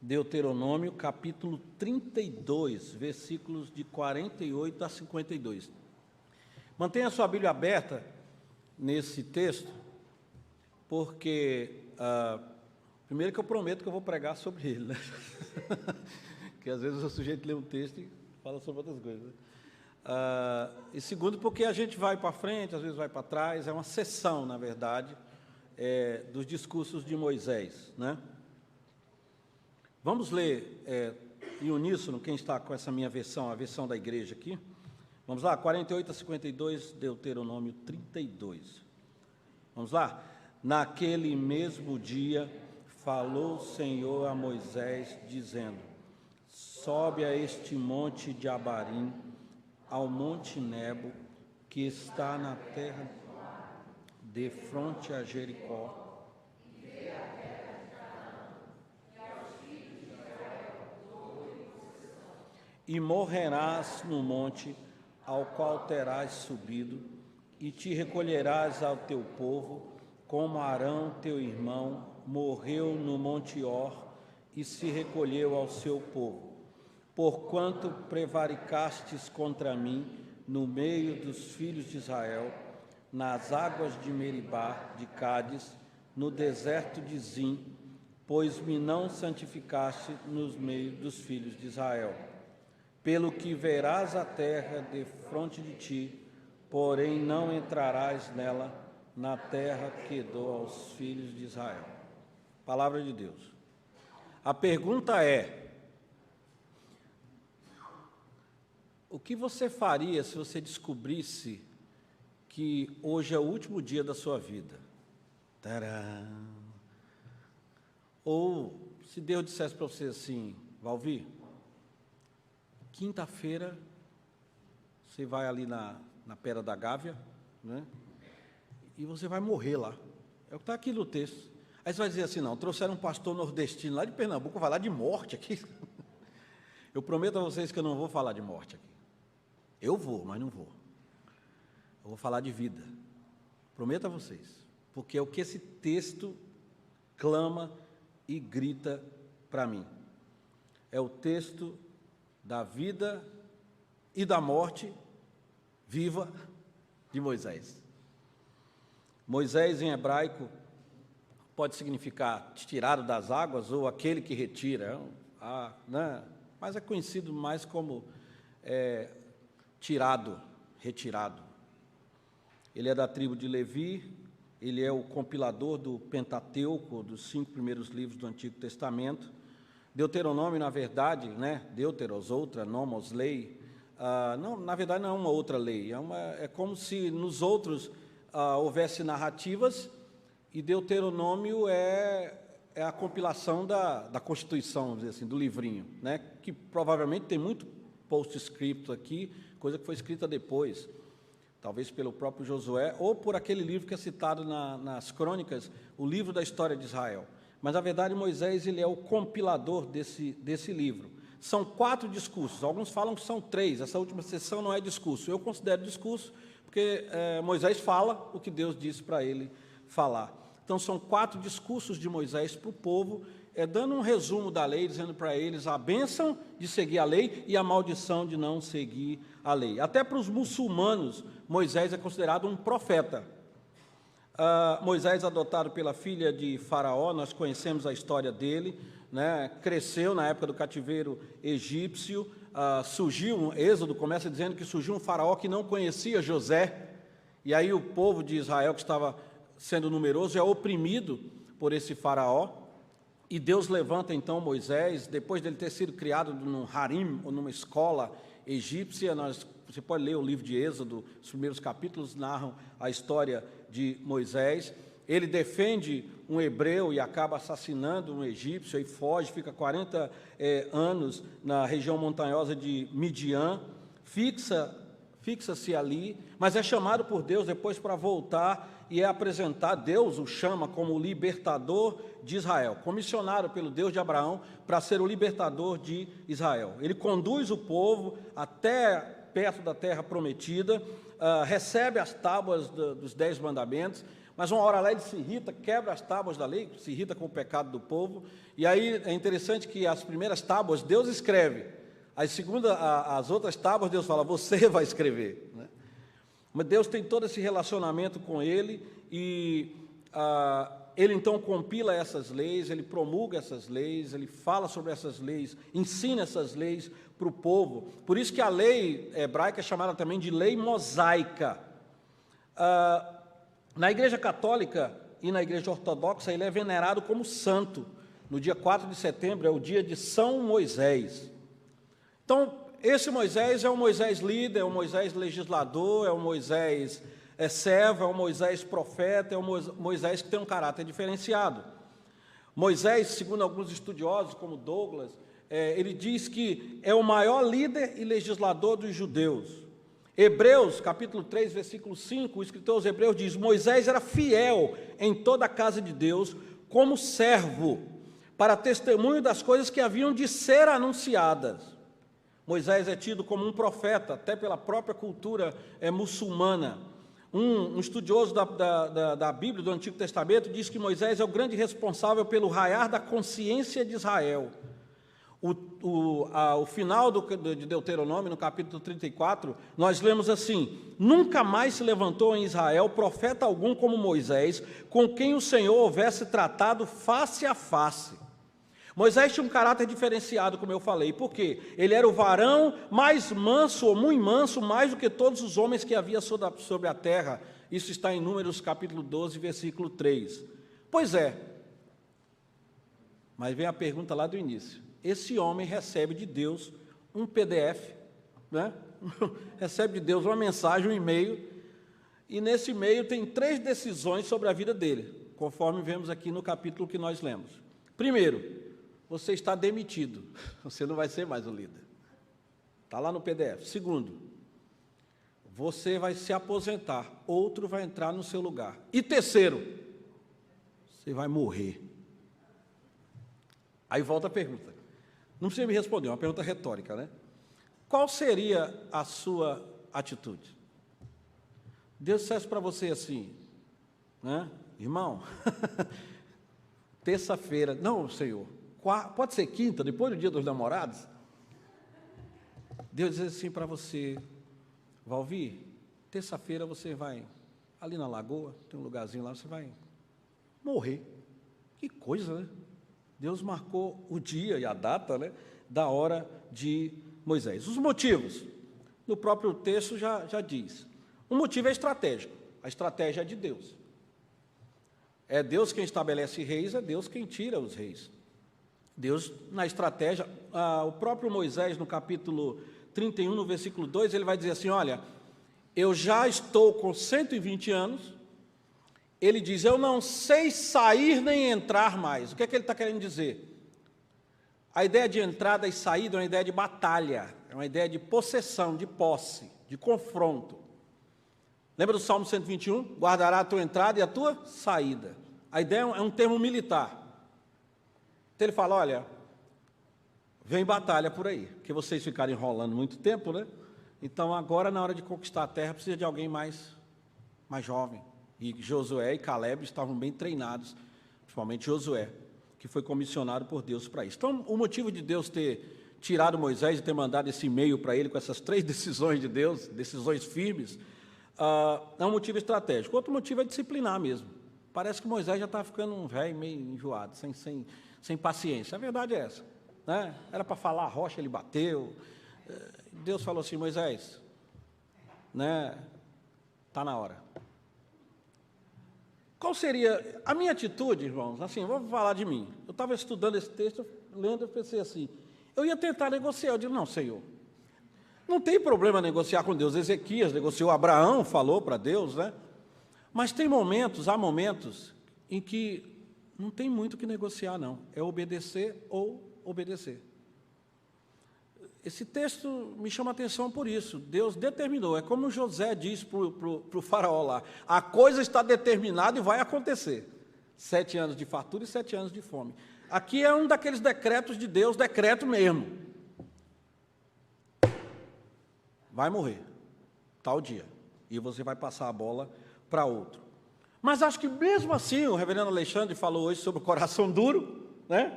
Deuteronômio, capítulo 32, versículos de 48 a 52. Mantenha a sua Bíblia aberta nesse texto, porque, primeiro que eu prometo que eu vou pregar sobre ele, né? Que às vezes o sujeito lê um texto e fala sobre outras coisas, né? E segundo, porque a gente vai para frente, às vezes vai para trás, é uma sessão, na verdade, dos discursos de Moisés, né? Vamos ler em uníssono, quem está com essa minha versão, a versão da igreja aqui. Vamos lá, 48 a 52, Deuteronômio 32. Vamos lá? Naquele mesmo dia, falou o Senhor a Moisés, dizendo: sobe a este monte de Abarim, ao monte Nebo, que está na terra de fronte a Jericó, e morrerás no monte ao qual terás subido, e te recolherás ao teu povo, como Arão teu irmão morreu no monte Hor e se recolheu ao seu povo. Porquanto prevaricastes contra mim no meio dos filhos de Israel, nas águas de Meribá, de Cádiz, no deserto de Zim, pois me não santificaste nos meios dos filhos de Israel. Pelo que verás a terra defronte de ti, porém não entrarás nela, na terra que dou aos filhos de Israel. Palavra de Deus. A pergunta é: o que você faria se você descobrisse que hoje é o último dia da sua vida? Tcharam! Ou se Deus dissesse para você assim: Valvi, quinta-feira você vai ali na Pedra da Gávea, né? E você vai morrer lá. É o que está aqui no texto. Aí você vai dizer assim: não, trouxeram um pastor nordestino lá de Pernambuco, vai falar de morte aqui. Eu prometo a vocês que eu não vou falar de morte aqui. Eu vou, mas não vou. Eu vou falar de vida. Prometo a vocês. Porque é o que esse texto clama e grita para mim. É o texto da vida e da morte viva de Moisés. Moisés, em hebraico, pode significar tirado das águas ou aquele que retira, né? Mas é conhecido mais como tirado, retirado. Ele é da tribo de Levi, ele é o compilador do Pentateuco, dos 5 primeiros livros do Antigo Testamento. Deuteronômio, na verdade, né? Deuteros, outra, nomos, lei. Não, na verdade, não é uma outra lei. É como se nos outros houvesse narrativas, e Deuteronômio é a compilação da Constituição, vamos dizer assim, do livrinho, né? Que provavelmente tem muito postscripto aqui, coisa que foi escrita depois, talvez pelo próprio Josué, ou por aquele livro que é citado nas Crônicas, o livro da história de Israel. Mas, na verdade, Moisés ele é o compilador desse livro. São 4 discursos, alguns falam que são 3, essa última sessão não é discurso. Eu considero discurso porque Moisés fala o que Deus disse para ele falar. Então, são 4 discursos de Moisés para o povo, dando um resumo da lei, dizendo para eles a bênção de seguir a lei e a maldição de não seguir a lei. Até para os muçulmanos, Moisés é considerado um profeta. Moisés, adotado pela filha de Faraó, nós conhecemos a história dele, né? Cresceu na época do cativeiro egípcio, surgiu um Êxodo, começa dizendo que surgiu um faraó que não conhecia José, e aí o povo de Israel, que estava sendo numeroso, é oprimido por esse faraó, e Deus levanta então Moisés, depois dele ter sido criado num harim, ou numa escola egípcia. Você pode ler o livro de Êxodo, os primeiros capítulos narram a história de Moisés. Ele defende um hebreu e acaba assassinando um egípcio, e foge, fica 40 anos na região montanhosa de Midian, fixa-se ali, mas é chamado por Deus depois para voltar e é apresentado. Deus o chama como o libertador de Israel, comissionado pelo Deus de Abraão para ser o libertador de Israel. Ele conduz o povo até perto da terra prometida, recebe as tábuas dos 10 mandamentos, Mas uma hora lá ele se irrita, quebra as tábuas da lei, se irrita com o pecado do povo. E aí é interessante que as primeiras tábuas Deus escreve, as outras tábuas Deus fala, você vai escrever, né? Mas Deus tem todo esse relacionamento com ele e ele então compila essas leis, ele promulga essas leis, ele fala sobre essas leis, ensina essas leis para o povo. Por isso que a lei hebraica é chamada também de lei mosaica. Na Igreja Católica e na Igreja Ortodoxa, ele é venerado como santo. No dia 4 de setembro é o dia de São Moisés. Então, esse Moisés é o Moisés líder, é o Moisés legislador, é o Moisés servo, é o Moisés profeta, é o Moisés que tem um caráter diferenciado. Moisés, segundo alguns estudiosos, como Douglas, ele diz que é o maior líder e legislador dos judeus. Hebreus, capítulo 3, versículo 5, o escritor aos Hebreus diz, Moisés era fiel em toda a casa de Deus, como servo, para testemunho das coisas que haviam de ser anunciadas. Moisés é tido como um profeta, até pela própria cultura muçulmana. Um estudioso da Bíblia, do Antigo Testamento, diz que Moisés é o grande responsável pelo raiar da consciência de Israel. O final de Deuteronômio, no capítulo 34, nós lemos assim, nunca mais se levantou em Israel profeta algum como Moisés, com quem o Senhor houvesse tratado face a face. Moisés tinha um caráter diferenciado, como eu falei, porque ele era o varão mais manso, ou muito manso, mais do que todos os homens que havia sobre a terra. Isso está em Números capítulo 12, versículo 3. Pois é, mas vem a pergunta lá do início. Esse homem recebe de Deus um PDF, né? Recebe de Deus uma mensagem, um e-mail, e nesse e-mail tem 3 decisões sobre a vida dele, conforme vemos aqui no capítulo que nós lemos. Primeiro, você está demitido, você não vai ser mais o líder. Está lá no PDF. Segundo, você vai se aposentar, outro vai entrar no seu lugar. E terceiro, você vai morrer. Aí volta a pergunta. Não precisa me responder, é uma pergunta retórica, né? Qual seria a sua atitude? Deus dissesse para você assim, né? Irmão, terça-feira, não, Senhor, pode ser quinta, depois do dia dos namorados? Deus diz assim para você, Valvir, terça-feira você vai ali na lagoa, tem um lugarzinho lá, você vai morrer. Que coisa, né? Deus marcou o dia e a data, né, da hora de Moisés. Os motivos, no próprio texto já diz. O motivo é estratégico, a estratégia é de Deus. É Deus quem estabelece reis, é Deus quem tira os reis. Deus, na estratégia, o próprio Moisés, no capítulo 31, no versículo 2, ele vai dizer assim, olha, eu já estou com 120 anos, ele diz, eu não sei sair nem entrar mais. O que é que ele está querendo dizer? A ideia de entrada e saída é uma ideia de batalha, é uma ideia de possessão, de posse, de confronto. Lembra do Salmo 121? Guardará a tua entrada e a tua saída. A ideia é um termo militar. Então ele fala, olha, vem batalha por aí, porque vocês ficaram enrolando muito tempo, né? Então agora, na hora de conquistar a terra, precisa de alguém mais jovem. E Josué e Caleb estavam bem treinados, principalmente Josué, que foi comissionado por Deus para isso. Então, o motivo de Deus ter tirado Moisés e ter mandado esse e-mail para ele com essas 3 decisões de Deus, decisões firmes, é um motivo estratégico. Outro motivo é disciplinar mesmo. Parece que Moisés já estava ficando um velho meio enjoado, sem paciência. A verdade é essa, né? Era para falar a rocha, ele bateu. Deus falou assim, Moisés, né? Está na hora. Qual seria a minha atitude, irmãos? Assim, vou falar de mim. Eu estava estudando esse texto, lendo, eu pensei assim, eu ia tentar negociar. Eu digo, não, Senhor, não tem problema negociar com Deus. Ezequias negociou, Abraão falou para Deus, né? Mas há momentos em que não tem muito o que negociar, não. É obedecer ou obedecer. Esse texto me chama a atenção por isso. Deus determinou, é como José diz para o faraó lá, a coisa está determinada e vai acontecer. 7 anos de fartura e 7 anos de fome. Aqui é um daqueles decretos de Deus, decreto mesmo. Vai morrer, tal dia, e você vai passar a bola para outro. Mas acho que mesmo assim, o reverendo Alexandre falou hoje sobre o coração duro, né?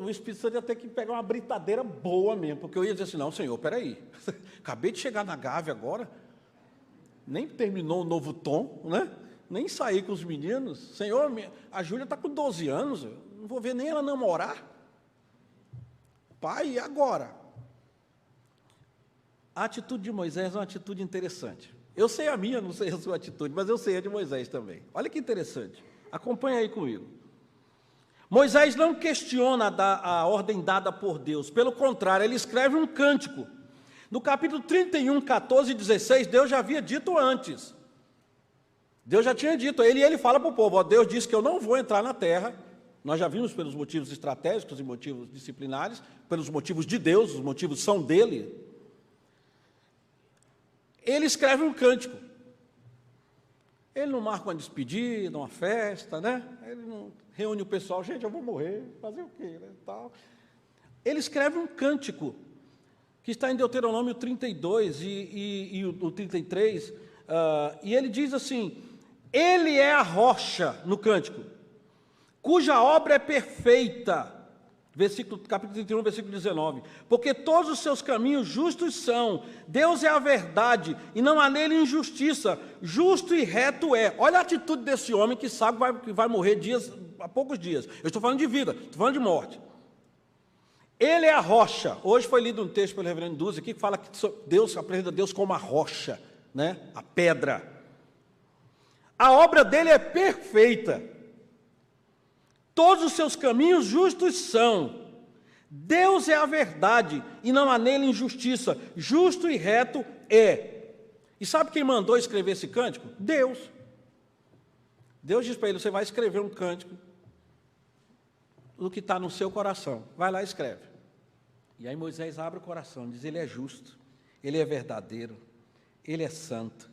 O Espírito Santo ia ter que pegar uma britadeira boa mesmo, porque eu ia dizer assim, não, Senhor, peraí, acabei de chegar na Gávea agora, nem terminou o novo tom, né? Nem saí com os meninos, Senhor, a Júlia está com 12 anos, eu não vou ver nem ela namorar. Pai, e agora? A atitude de Moisés é uma atitude interessante. Eu sei a minha, não sei a sua atitude, mas eu sei a de Moisés também. Olha que interessante, acompanha aí comigo. Moisés não questiona a ordem dada por Deus, pelo contrário, ele escreve um cântico. No capítulo 31, 14 e 16, Deus já havia dito antes. Deus já tinha dito, ele fala para o povo, ó, Deus disse que eu não vou entrar na terra, nós já vimos pelos motivos estratégicos e motivos disciplinares, pelos motivos de Deus, os motivos são dele. Ele escreve um cântico. Ele não marca uma despedida, uma festa, né? Ele não reúne o pessoal, gente, eu vou morrer, fazer o quê, né? Tal. Ele escreve um cântico, que está em Deuteronômio 32 e o 33, e ele diz assim, ele é a rocha, no cântico, cuja obra é perfeita, capítulo 31, versículo 19, porque todos os seus caminhos justos são, Deus é a verdade, e não há nele injustiça, justo e reto é. Olha a atitude desse homem que sabe que vai morrer há poucos dias. Eu estou falando de vida, estou falando de morte. Ele é a rocha. Hoje foi lido um texto pelo reverendo Duzi aqui que fala que Deus apresenta Deus como a rocha, né? A pedra. A obra dele é perfeita. Todos os seus caminhos justos são. Deus é a verdade e não há nele injustiça. Justo e reto é. E sabe quem mandou escrever esse cântico? Deus. Deus diz para ele, você vai escrever um cântico do que está no seu coração. Vai lá e escreve. E aí Moisés abre o coração, diz, ele é justo, ele é verdadeiro, ele é santo.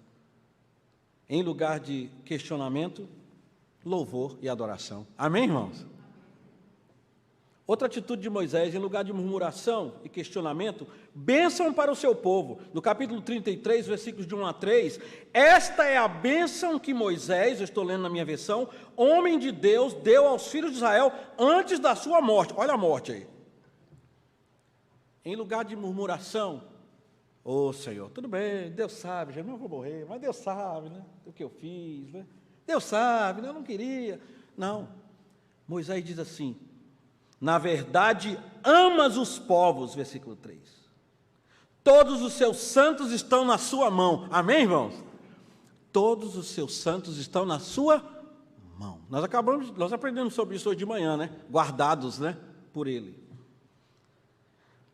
Em lugar de questionamento, louvor e adoração. Amém, irmãos? Outra atitude de Moisés, em lugar de murmuração e questionamento, bênção para o seu povo. No capítulo 33, versículos de 1 a 3, esta é a bênção que Moisés, eu estou lendo na minha versão, homem de Deus, deu aos filhos de Israel antes da sua morte. Olha a morte aí. Em lugar de murmuração, ô Senhor, tudo bem, Deus sabe, já não vou morrer, mas Deus sabe, né, o que eu fiz, né? Deus sabe, né, eu não queria. Não, Moisés diz assim, na verdade, amas os povos, versículo 3. Todos os seus santos estão na sua mão. Amém, irmãos? Todos os seus santos estão na sua mão. Nós aprendemos sobre isso hoje de manhã, né? Guardados, né, por ele.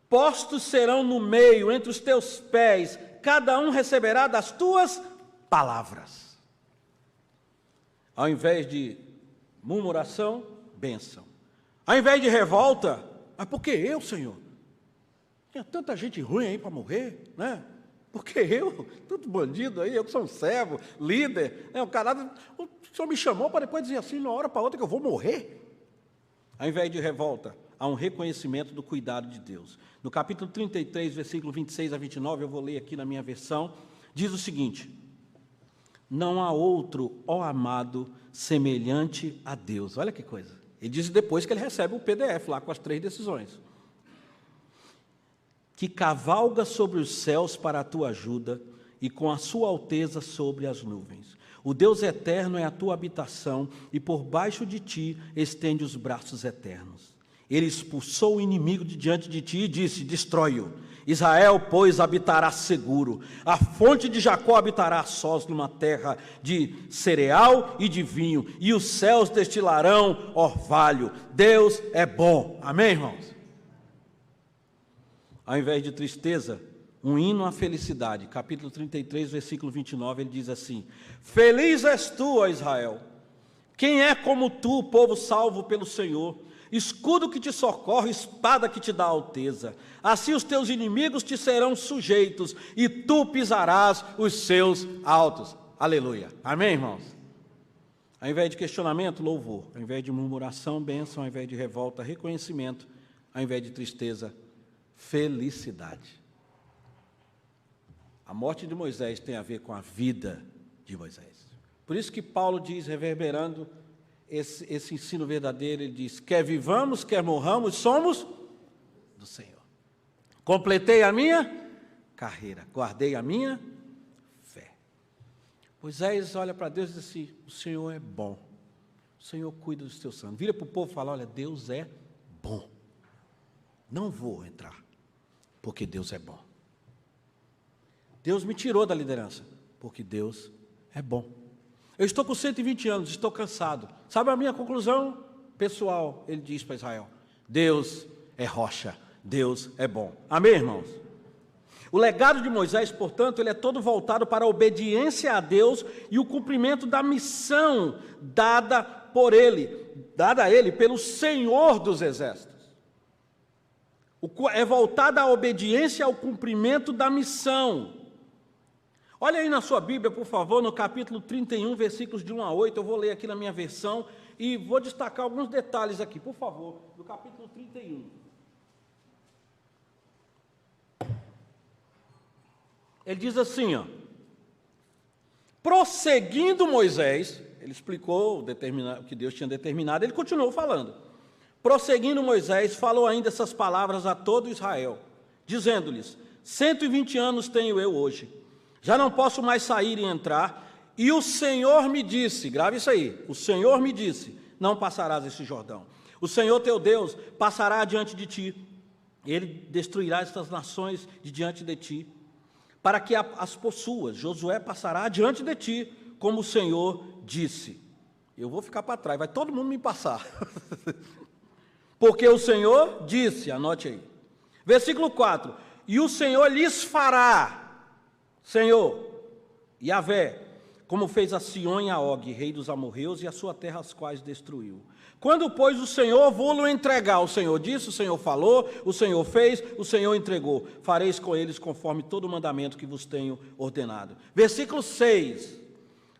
Postos serão no meio, entre os teus pés, cada um receberá das tuas palavras. Ao invés de murmuração, bênção. Ao invés de revolta, mas por que eu, Senhor? Tinha tanta gente ruim aí para morrer, né? Por que eu? Tanto bandido aí, eu que sou um servo, líder, né? O Senhor me chamou para depois dizer assim, de uma hora para outra, que eu vou morrer. Ao invés de revolta, há um reconhecimento do cuidado de Deus. No capítulo 33, versículo 26 a 29, eu vou ler aqui na minha versão, diz o seguinte, não há outro, ó amado, semelhante a Deus. Olha que coisa. Ele diz depois que ele recebe o PDF lá com as 3 decisões. Que cavalga sobre os céus para a tua ajuda e com a sua alteza sobre as nuvens. O Deus eterno é a tua habitação e por baixo de ti estende os braços eternos. Ele expulsou o inimigo de diante de ti e disse, destrói-o. Israel, pois, habitará seguro. A fonte de Jacó habitará a sós numa terra de cereal e de vinho. E os céus destilarão orvalho. Deus é bom. Amém, irmãos? Ao invés de tristeza, um hino à felicidade. Capítulo 33, versículo 29, ele diz assim, feliz és tu, ó Israel. Quem é como tu, povo salvo pelo Senhor? Escudo que te socorre, espada que te dá alteza. Assim os teus inimigos te serão sujeitos, e tu pisarás os seus altos. Aleluia. Amém, irmãos? Ao invés de questionamento, louvor. Ao invés de murmuração, bênção. Ao invés de revolta, reconhecimento. Ao invés de tristeza, felicidade. A morte de Moisés tem a ver com a vida de Moisés. Por isso que Paulo diz, reverberando esse ensino verdadeiro, ele diz: quer vivamos, quer morramos, somos do Senhor. Completei a minha carreira, guardei a minha fé. Moisés olha para Deus e diz assim: o Senhor é bom, o Senhor cuida dos teus santos. Vira para o povo e fala: olha, Deus é bom. Não vou entrar, porque Deus é bom. Deus me tirou da liderança, porque Deus é bom. Eu estou com 120 anos, estou cansado. Sabe a minha conclusão pessoal? Ele diz para Israel: Deus é rocha, Deus é bom. Amém, irmãos? O legado de Moisés, portanto, ele é todo voltado para a obediência a Deus e o cumprimento da missão dada a ele pelo Senhor dos Exércitos. É voltada à obediência ao cumprimento da missão. Olha aí na sua Bíblia, por favor, no capítulo 31, versículos de 1 a 8, eu vou ler aqui na minha versão e vou destacar alguns detalhes aqui, por favor, do capítulo 31. Ele diz assim, ó: prosseguindo Moisés, ele explicou o que Deus tinha determinado, ele continuou falando. Prosseguindo Moisés, falou ainda essas palavras a todo Israel, dizendo-lhes: 120 anos tenho eu hoje, já não posso mais sair e entrar, e o Senhor me disse, grave isso aí, o Senhor me disse: não passarás esse Jordão. O Senhor teu Deus passará adiante de ti, ele destruirá estas nações de diante de ti, para que as possuas. Josué passará adiante de ti, como o Senhor disse. Eu vou ficar para trás, vai todo mundo me passar. Porque o Senhor disse, anote aí. Versículo 4: e o Senhor lhes fará, Senhor, Yahvé, como fez a Sion e a Og, rei dos amorreus, e a sua terra, as quais destruiu. Quando, pois, o Senhor vou-lo entregar, o Senhor disse, o Senhor falou, o Senhor fez, o Senhor entregou, fareis com eles conforme todo o mandamento que vos tenho ordenado. Versículo 6: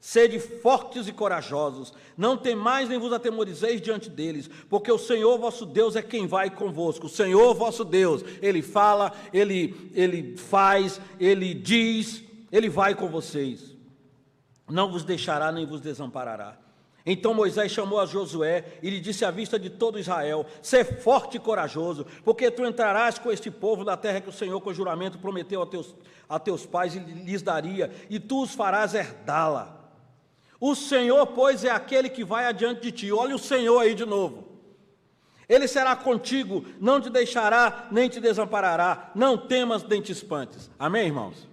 sede fortes e corajosos, não temais nem vos atemorizeis diante deles, porque o Senhor vosso Deus é quem vai convosco. O Senhor vosso Deus, Ele fala, Ele faz, Ele diz, Ele vai com vocês, não vos deixará nem vos desamparará. Então Moisés chamou a Josué e lhe disse à vista de todo Israel: sê forte e corajoso, porque tu entrarás com este povo na terra que o Senhor com juramento prometeu a teus pais e lhes daria, e tu os farás herdá-la. O Senhor, pois, é aquele que vai adiante de ti. Olha o Senhor aí de novo. Ele será contigo, não te deixará, nem te desamparará. Não temas, nem te espantes. Amém, irmãos?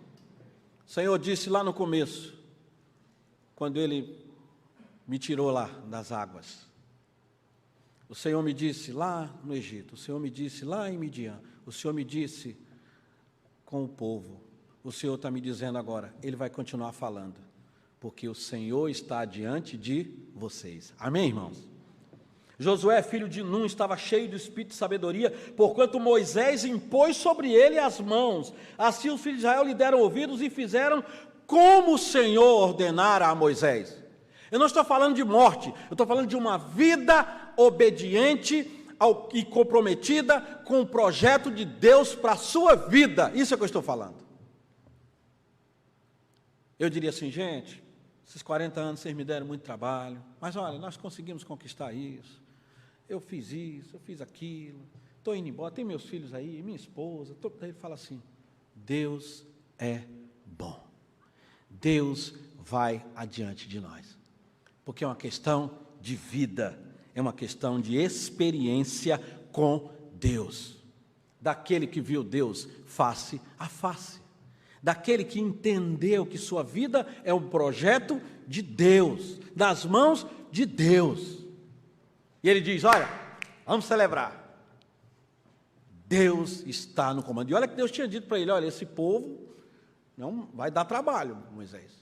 O Senhor disse lá no começo, quando Ele me tirou lá das águas. O Senhor me disse lá no Egito. O Senhor me disse lá em Midian. O Senhor me disse com o povo. O Senhor está me dizendo agora. Ele vai continuar falando, porque o Senhor está diante de vocês. Amém, irmãos? Josué, filho de Num, estava cheio do espírito de sabedoria, porquanto Moisés impôs sobre ele as mãos. Assim os filhos de Israel lhe deram ouvidos e fizeram como o Senhor ordenara a Moisés. Eu não estou falando de morte, eu estou falando de uma vida obediente e comprometida com o projeto de Deus para a sua vida. Isso é o que eu estou falando. Eu diria assim: gente, esses 40 anos vocês me deram muito trabalho, mas olha, nós conseguimos conquistar isso. Eu fiz isso, eu fiz aquilo, estou indo embora, tem meus filhos aí, minha esposa. Ele fala assim: Deus é bom, Deus vai adiante de nós, porque é uma questão de vida, é uma questão de experiência com Deus, daquele que viu Deus face a face, daquele que entendeu que sua vida é um projeto de Deus, nas mãos de Deus. E ele diz: olha, vamos celebrar, Deus está no comando. E olha que Deus tinha dito para ele: olha, esse povo não vai dar trabalho, Moisés.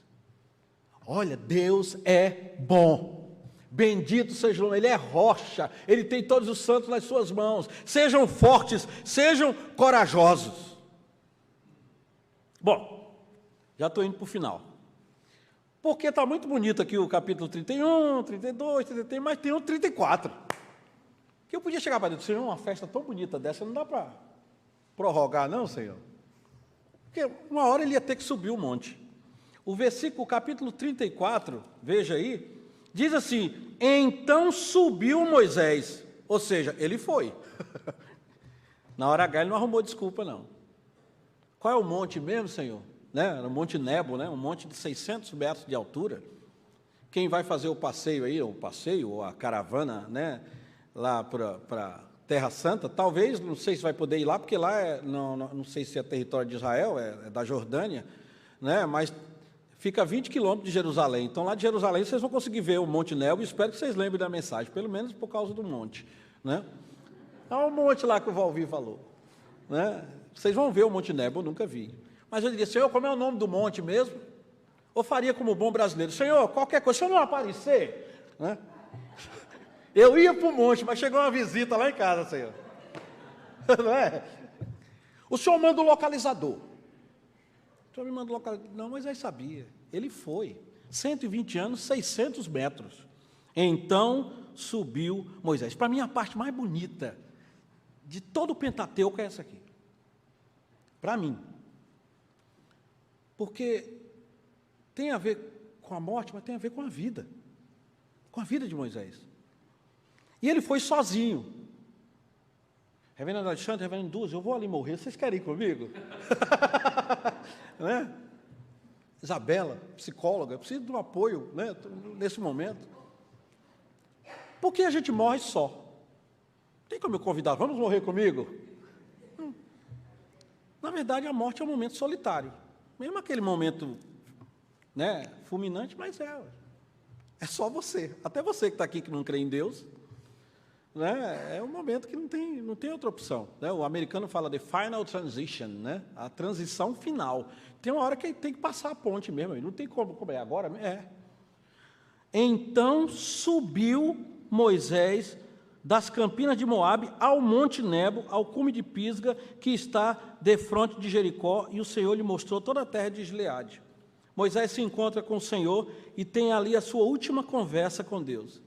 Olha, Deus é bom, bendito seja o nome, Ele é rocha, Ele tem todos os santos nas suas mãos. Sejam fortes, sejam corajosos. Bom, já estou indo para o final, porque está muito bonito aqui o capítulo 31, 32, 33, mas tem o 34, que eu podia chegar para Deus: Senhor, uma festa tão bonita dessa, não dá para prorrogar não, Senhor? Porque uma hora Ele ia ter que subir o monte. o versículo, capítulo 34, veja aí, diz assim: então subiu Moisés, ou seja, ele foi. Na hora H ele não arrumou desculpa, não. Qual é o monte mesmo, Senhor? Era o Monte Nebo, um monte de 600 metros de altura. Quem vai fazer o passeio aí, ou a caravana, lá para Terra Santa, talvez, não sei se vai poder ir lá, porque lá, não sei se é território de Israel, é da Jordânia, mas fica a 20 quilômetros de Jerusalém. Então, lá de Jerusalém, vocês vão conseguir ver o Monte Nebo, e espero que vocês lembrem da mensagem, pelo menos por causa do monte. Olha o monte lá que o Valvi falou. Vocês vão ver o Monte Nebo, eu nunca vi. Mas eu diria: Senhor, como é o nome do monte mesmo? Ou faria como bom brasileiro: Senhor, qualquer coisa, se eu não aparecer, eu ia para o monte, mas chegou uma visita lá em casa, Senhor. Não é? O Senhor manda o localizador. O Senhor me manda o localizador. Não, Moisés sabia. Ele foi. 120 anos, 600 metros. Então subiu Moisés. Para mim, a parte mais bonita de todo o Pentateuco é essa aqui. Para mim. Porque tem a ver com a morte, mas tem a ver com a vida. Com a vida de Moisés. E ele foi sozinho. Reverendo Alexandre, Reverendo Dúzio, eu vou ali morrer, vocês querem ir comigo? Isabela, psicóloga, eu preciso de um apoio nesse momento. Por que a gente morre só? Tem como eu convidar? Vamos morrer comigo? Na verdade, a morte é um momento solitário. Mesmo aquele momento fulminante, mas é só você. Até você que está aqui, que não crê em Deus, é um momento que não tem outra opção. O americano fala de final transition, a transição final. Tem uma hora que tem que passar a ponte mesmo, não tem como é agora? Então subiu Moisés das campinas de Moabe ao Monte Nebo, ao cume de Pisga, que está defronte de Jericó, e o Senhor lhe mostrou toda a terra de Gileade. Moisés se encontra com o Senhor e tem ali a sua última conversa com Deus.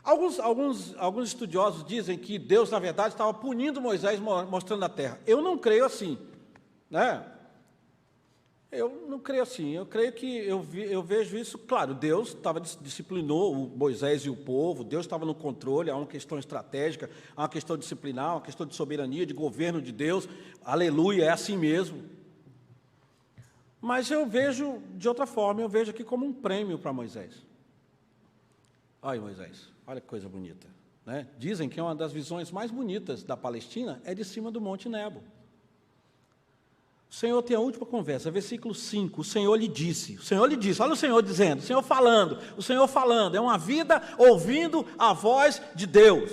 Alguns estudiosos dizem que Deus, na verdade, estava punindo Moisés, mostrando a terra. Eu não creio assim, Eu não creio assim. Eu creio que eu vejo isso, claro, Deus disciplinou o Moisés e o povo, Deus estava no controle, há uma questão estratégica, há uma questão disciplinar, uma questão de soberania, de governo de Deus, aleluia, é assim mesmo. Mas eu vejo de outra forma, eu vejo aqui como um prêmio para Moisés. Olha, Moisés, olha que coisa bonita. Dizem que uma das visões mais bonitas da Palestina é de cima do Monte Nebo. O Senhor tem a última conversa, versículo 5, o Senhor lhe disse, olha o Senhor dizendo, o Senhor falando, é uma vida ouvindo a voz de Deus.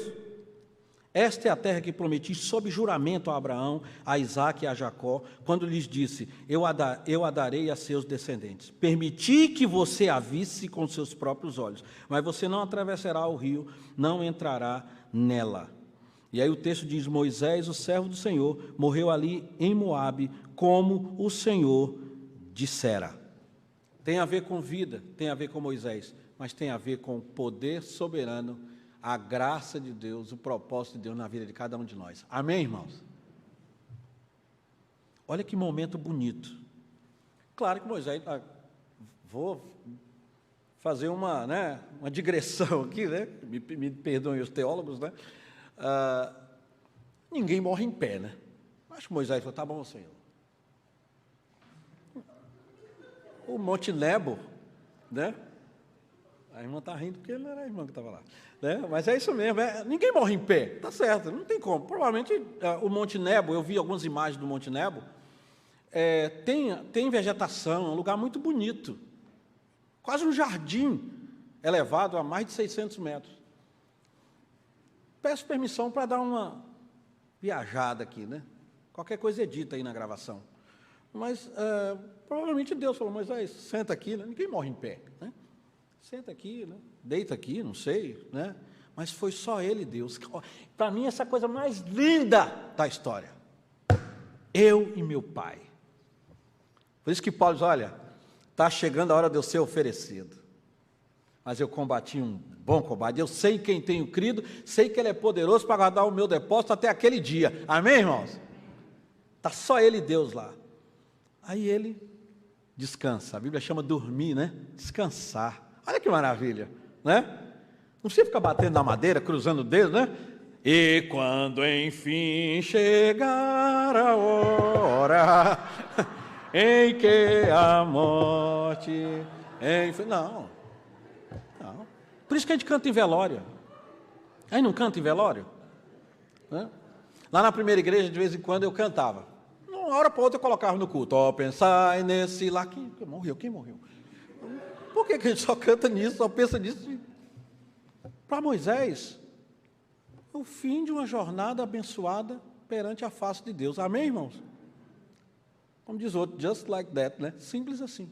Esta é a terra que prometi sob juramento a Abraão, a Isaque e a Jacó, quando lhes disse: eu a darei a seus descendentes. Permiti que você a visse com seus próprios olhos, mas você não atravessará o rio, não entrará nela. E aí o texto diz: Moisés, o servo do Senhor, morreu ali em Moabe, como o Senhor dissera. Tem a ver com vida, tem a ver com Moisés, mas tem a ver com o poder soberano, a graça de Deus, o propósito de Deus na vida de cada um de nós. Amém, irmãos? Olha que momento bonito. Claro que Moisés, vou fazer uma digressão aqui, me perdoem os teólogos, ninguém morre em pé, Acho que Moisés falou: tá bom, Senhor. O Monte Nebo, a irmã está rindo porque não era a irmã que estava lá, mas é isso mesmo, ninguém morre em pé, tá certo, não tem como. Provavelmente o Monte Nebo, eu vi algumas imagens do Monte Nebo, tem vegetação, é um lugar muito bonito, quase um jardim elevado a mais de 600 metros. Peço permissão para dar uma viajada aqui, qualquer coisa edita aí na gravação. Mas provavelmente Deus falou: Moisés, senta aqui, ninguém morre em pé, Senta aqui, deita aqui, não sei, Mas foi só ele, Deus. Para mim, essa é a coisa mais linda da história. Eu e meu Pai. Por isso que Paulo diz: olha, está chegando a hora de eu ser oferecido. Mas eu combati um bom combate. Eu sei quem tenho crido, sei que Ele é poderoso para guardar o meu depósito até aquele dia. Amém, irmãos? Está só Ele e Deus lá. Aí ele Descansa. A Bíblia chama dormir, né? Descansar. Olha que maravilha, né? Não precisa ficar batendo na madeira, cruzando o dedo, né? E quando enfim chegar a hora em que a morte... Não. Por isso que a gente canta em velório. Aí não canta em velório? Né? Lá na primeira igreja, de vez em quando, eu cantava. Uma hora para outra eu colocava no culto. Ó, pensai nesse lá. Quem morreu? Quem morreu? Por que a gente só canta nisso, só pensa nisso? Para Moisés, o fim de uma jornada abençoada perante a face de Deus. Amém, irmãos? Como diz o outro, just like that, né? Simples assim.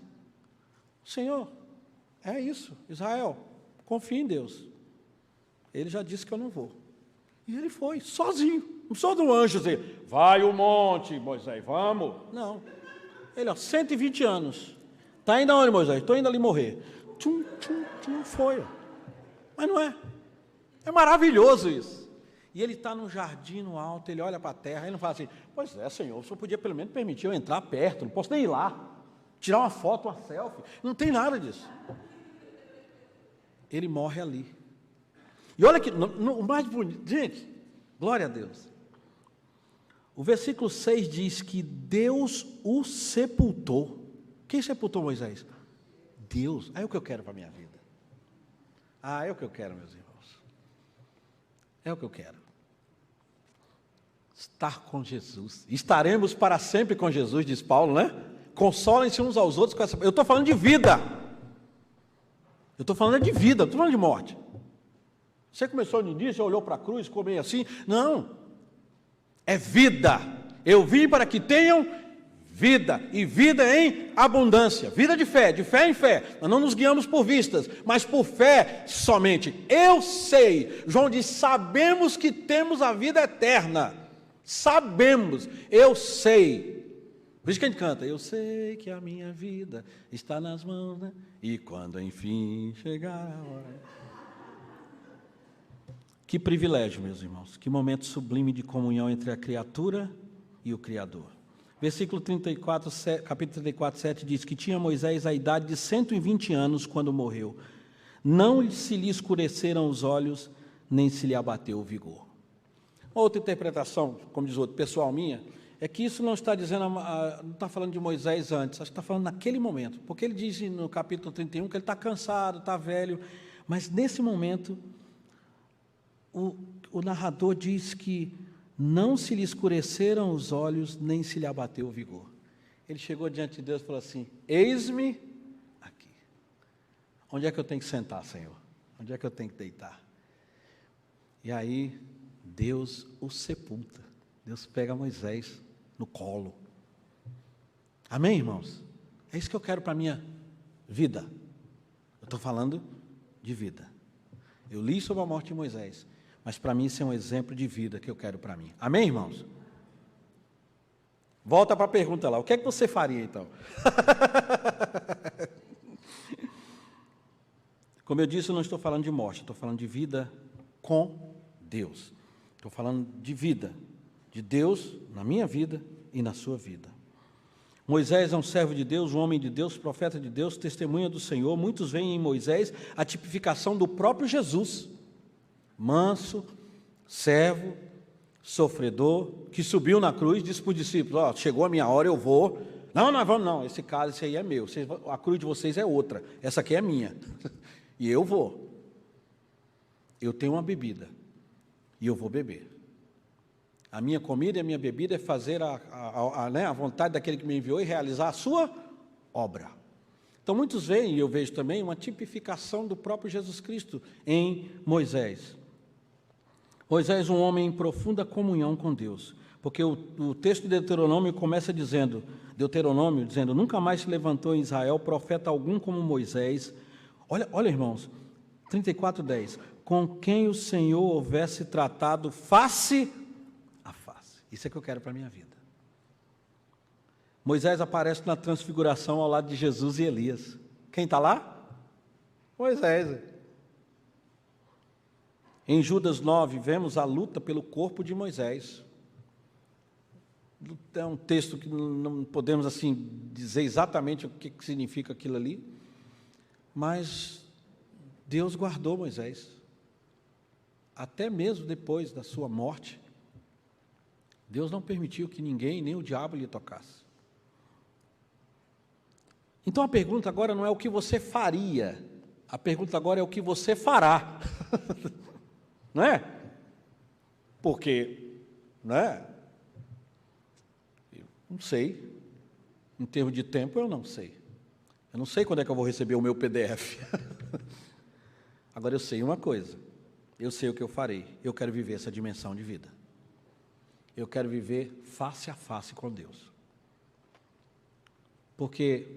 Senhor, é isso. Israel, confia em Deus. Ele já disse que eu não vou. E ele foi, sozinho. Não precisou de um anjo dizer, vai o monte, Moisés, vamos. Não. Ele, 120 anos. Está indo aonde, Moisés? Estou indo ali morrer. Tchum, tchum, tchum, foi. Mas não é. É maravilhoso isso. E ele está no jardim no alto, ele olha para a terra, ele não fala assim, pois é, Senhor, o Senhor podia pelo menos permitir eu entrar perto, não posso nem ir lá, tirar uma foto, uma selfie. Não tem nada disso. Ele morre ali. E olha que, o mais bonito, gente, glória a Deus. O versículo 6 diz que Deus o sepultou. Quem sepultou Moisés? Deus. É o que eu quero para a minha vida. É o que eu quero, meus irmãos. É o que eu quero. Estar com Jesus. Estaremos para sempre com Jesus, diz Paulo, né? Consolem-se uns aos outros com essa... Eu estou falando de vida. Eu estou falando de vida, não estou falando de morte. Você começou no início, olhou para a cruz, ficou meio assim. Não. É vida. Eu vim para que tenham vida, e vida em abundância. Vida de fé em fé. Nós não nos guiamos por vistas, mas por fé somente. Eu sei. João diz, sabemos que temos a vida eterna. Sabemos. Eu sei. Por isso que a gente canta, eu sei que a minha vida está nas mãos, né? E quando enfim chegar a hora... Que privilégio, meus irmãos, que momento sublime de comunhão entre a criatura e o Criador. Versículo 34, capítulo 34, 7 diz que tinha Moisés a idade de 120 anos quando morreu. Não se lhe escureceram os olhos, nem se lhe abateu o vigor. Outra interpretação, como diz o outro, pessoal minha, é que isso não está dizendo, não está falando de Moisés antes, acho que está falando naquele momento, porque ele diz no capítulo 31 que ele está cansado, está velho, mas nesse momento... O narrador diz que não se lhe escureceram os olhos, nem se lhe abateu o vigor. Ele chegou diante de Deus e falou assim, eis-me aqui. Onde é que eu tenho que sentar, Senhor? Onde é que eu tenho que deitar? E aí, Deus o sepulta. Deus pega Moisés no colo. Amém, irmãos? É isso que eu quero para a minha vida. Eu estou falando de vida. Eu li sobre a morte de Moisés. Mas para mim isso é um exemplo de vida que eu quero para mim. Amém, irmãos? Volta para a pergunta lá. O que é que você faria, então? Como eu disse, eu não estou falando de morte. Estou falando de vida com Deus. Estou falando de vida. De Deus na minha vida e na sua vida. Moisés é um servo de Deus, um homem de Deus, profeta de Deus, testemunha do Senhor. Muitos veem em Moisés a tipificação do próprio Jesus. Manso, servo, sofredor, que subiu na cruz, disse para os discípulos, chegou a minha hora, eu vou. Não, nós vamos não, esse aí é meu, a cruz de vocês é outra, essa aqui é minha, e eu vou. Eu tenho uma bebida, e eu vou beber. A minha comida e a minha bebida é fazer a vontade daquele que me enviou e realizar a sua obra. Então muitos veem, e eu vejo também, uma tipificação do próprio Jesus Cristo em Moisés. Moisés, um homem em profunda comunhão com Deus, porque o texto de Deuteronômio começa dizendo, nunca mais se levantou em Israel profeta algum como Moisés, olha irmãos, 34:10, com quem o Senhor houvesse tratado face a face. Isso é que eu quero para a minha vida. Moisés aparece na transfiguração ao lado de Jesus e Elias. Quem está lá? Moisés. Em Judas 9, vemos a luta pelo corpo de Moisés. É um texto que não podemos assim dizer exatamente o que significa aquilo ali, mas Deus guardou Moisés, até mesmo depois da sua morte. Deus não permitiu que ninguém, nem o diabo, lhe tocasse. Então a pergunta agora não é o que você faria, a pergunta agora é o que você fará. Não é? Porque, né? Eu não sei, em termos de tempo eu não sei. Eu não sei quando é que eu vou receber o meu PDF. Agora eu sei uma coisa, eu sei o que eu farei, eu quero viver essa dimensão de vida. Eu quero viver face a face com Deus. Porque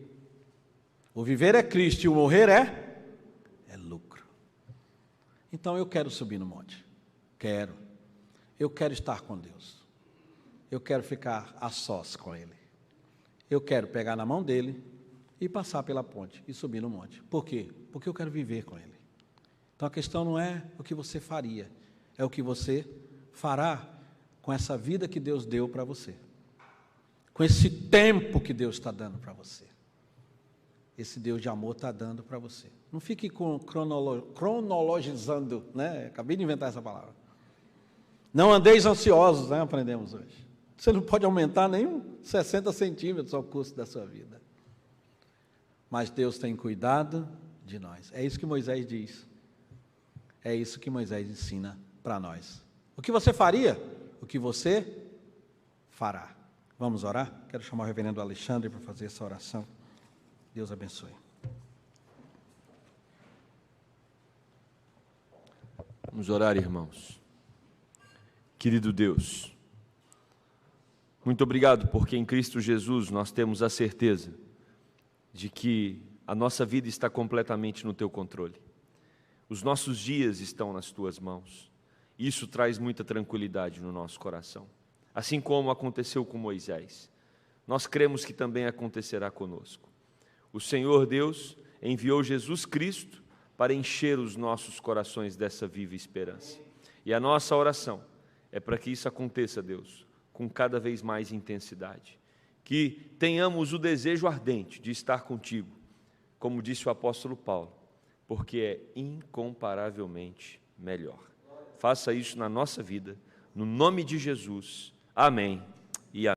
o viver é Cristo e o morrer é lucro. Então eu quero subir no monte. Eu quero estar com Deus. Eu quero ficar a sós com Ele. Eu quero pegar na mão dEle e passar pela ponte e subir no monte. Por quê? Porque eu quero viver com Ele. Então a questão não é o que você faria, é o que você fará com essa vida que Deus deu para você, com esse tempo que Deus está dando para você, esse Deus de amor está dando para você. Não fique cronologizando, né? Acabei de inventar essa palavra. Não andeis ansiosos, né? Aprendemos hoje. Você não pode aumentar nem 60 centímetros ao custo da sua vida. Mas Deus tem cuidado de nós. É isso que Moisés diz. É isso que Moisés ensina para nós. O que você faria? O que você fará. Vamos orar? Quero chamar o reverendo Alexandre para fazer essa oração. Deus abençoe. Vamos orar, irmãos. Querido Deus, muito obrigado porque em Cristo Jesus nós temos a certeza de que a nossa vida está completamente no Teu controle. Os nossos dias estão nas Tuas mãos. Isso traz muita tranquilidade no nosso coração. Assim como aconteceu com Moisés, nós cremos que também acontecerá conosco. O Senhor Deus enviou Jesus Cristo para encher os nossos corações dessa viva esperança. E a nossa oração é para que isso aconteça, Deus, com cada vez mais intensidade. Que tenhamos o desejo ardente de estar contigo, como disse o apóstolo Paulo, porque é incomparavelmente melhor. Faça isso na nossa vida, no nome de Jesus. Amém e amém.